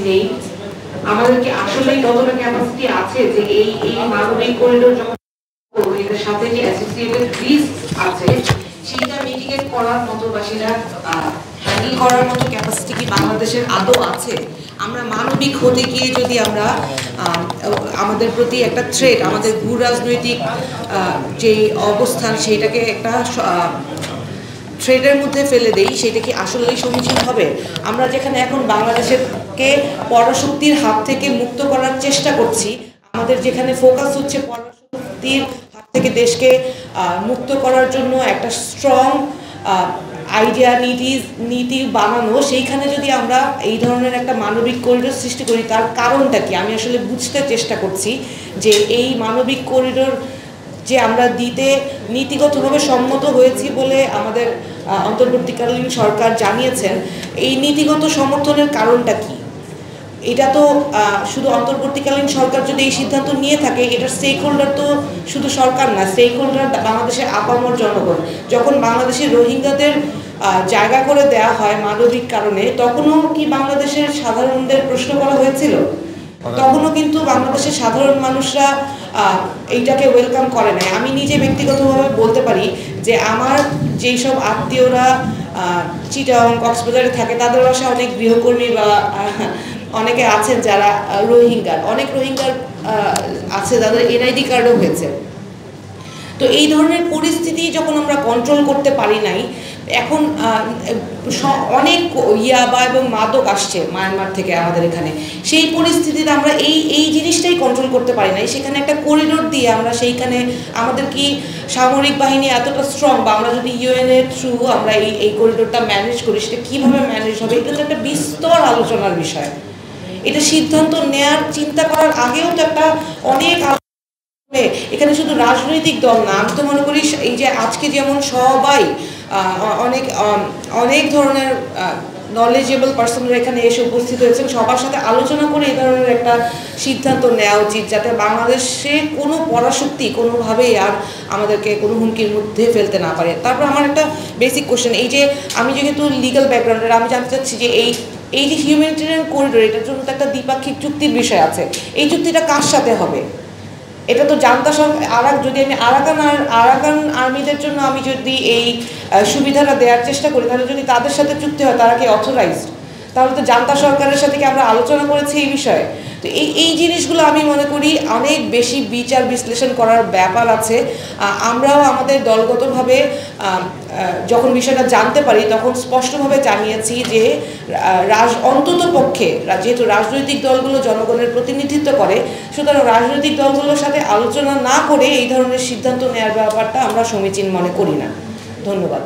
নেই, আমাদের কি আসলেই ততটা ক্যাপাসিটি আছে যে এই মানবিক করিডোর যখন এর সাথে যে অ্যাসোসিয়েটেড রিস্ক আছে সেটা মিটিগেট করার মতো বা সেটা হ্যান্ডেল করার মতো ক্যাপাসিটি কি বাংলাদেশের আদৌ আছে? আমরা মানবিক হতে গিয়ে যদি আমরা আমাদের প্রতি একটা থ্রেট, আমাদের ভূ রাজনৈতিক যে অবস্থান সেইটাকে একটা থ্রেডের মধ্যে ফেলে দেই, সেটা কি আসলেই সমীচীন হবে? আমরা যেখানে এখন বাংলাদেশকে পরাশক্তির হাত থেকে মুক্ত করার চেষ্টা করছি, আমাদের যেখানে ফোকাস হচ্ছে পরাশক্তির হাত থেকে দেশকে মুক্ত করার জন্য একটা স্ট্রং আইডিয়া নীতি বানানো, সেইখানে যদি আমরা এই ধরনের একটা মানবিক করিডোর সৃষ্টি করি, তার কারণটা কি? আমি আসলে বুঝতে চেষ্টা করছি যে এই মানবিক করিডোর যে আমরা দিতে নীতিগতভাবে সম্মত হয়েছি বলে আমাদের অন্তর্বর্তীকালীন সরকার জানিয়েছেন, এই নীতিগত সমর্থনের কারণটা কি? এটা তো শুধু অন্তর্বর্তীকালীন সরকার যদি এই সিদ্ধান্ত নিয়ে থাকে, এটার স্টেক হোল্ডার তো শুধু সরকার না, স্টেক হোল্ডার বাংলাদেশের আপামর জনগণ। যখন বাংলাদেশের রোহিঙ্গাদের জায়গা করে দেওয়া হয় মানবিক কারণে, তখনও কি বাংলাদেশের সাধারণদের প্রশ্ন করা হয়েছিল? তখনও কিন্তু বাংলাদেশের সাধারণ মানুষরা এইটাকে ওয়েলকাম করে নাই। আমি নিজে ব্যক্তিগতভাবে বলতে পারি যে আমার যেই সব আত্মীয়রা চিটাগং কক্সবাজারে থাকে, তাদের বাসায় অনেক গৃহকর্মী বা অনেকে আছেন যারা অনেক রোহিঙ্গার আছে যাদের এনআইডি কার্ডও হয়েছে। তো এই ধরনের পরিস্থিতি যখন আমরা কন্ট্রোল করতে পারি নাই, এখন অনেক ইয়াবা এবং মাদক আসছে মায়ানমার থেকে আমাদের এখানে, সেই পরিস্থিতিতে আমরা এই জিনিসটাই কন্ট্রোল করতে পারি নাই। সেখানে একটা করিডোর দিয়ে আমরা সেইখানে আমাদের কি সামরিক বাহিনী এতটা স্ট্রং, বা আমরা যদি ইউএন এর থ্রু আমরা এই করিডোরটা ম্যানেজ করি, সেটা কীভাবে ম্যানেজ হবে, এটা তো একটা বিস্তর আলোচনার বিষয়। এটা সিদ্ধান্ত নেয়ার চিন্তা করার আগেও তো একটা অনেক এখানে শুধু রাজনৈতিক দল না, আমি তো মনে করি এই যে আজকে যেমন সবাই অনেক ধরনের নলেজেবল পার্সনরা এখানে এসে উপস্থিত হয়েছেন, সবার সাথে আলোচনা করে এই ধরনের একটা সিদ্ধান্ত নেওয়া উচিত, যাতে বাংলাদেশে কোনো পরাশক্তি কোনোভাবেই আর আমাদেরকে কোনো হুমকির মধ্যে ফেলতে না পারে। তারপর আমার একটা বেসিক কোশ্চেন, এই যে আমি যেহেতু লিগ্যাল ব্যাকগ্রাউন্ডের, আমি জানতে চাচ্ছি যে এই যে হিউম্যানিটেরিয়ান করিডোর, এটার জন্য তো একটা দ্বিপাক্ষিক চুক্তির বিষয় আছে। এই চুক্তিটা কার সাথে হবে? এটা তো জান্তা সরকার, যদি আমি আরাকান আর্মিদের জন্য আমি যদি এই সুবিধাটা দেওয়ার চেষ্টা করি, তাহলে যদি তাদের সাথে চুক্তি হয়, তারা কি অথরাইজড? তাহলে তো জান্তা সরকারের সাথে কি আমরা আলোচনা করেছি এই বিষয়ে? তো এই জিনিসগুলো আমি মনে করি অনেক বেশি বিচার বিশ্লেষণ করার ব্যাপার আছে। আমরাও আমাদের দলগতভাবে যখন বিষয়টা জানতে পারি, তখন স্পষ্টভাবে জানিয়েছি যে অন্তত পক্ষে, যেহেতু রাজনৈতিক দলগুলো জনগণের প্রতিনিধিত্ব করে, সুতরাং রাজনৈতিক দলগুলোর সাথে আলোচনা না করে এই ধরনের সিদ্ধান্ত নেওয়ার ব্যাপারটা আমরা সমীচীন মনে করি না। ধন্যবাদ।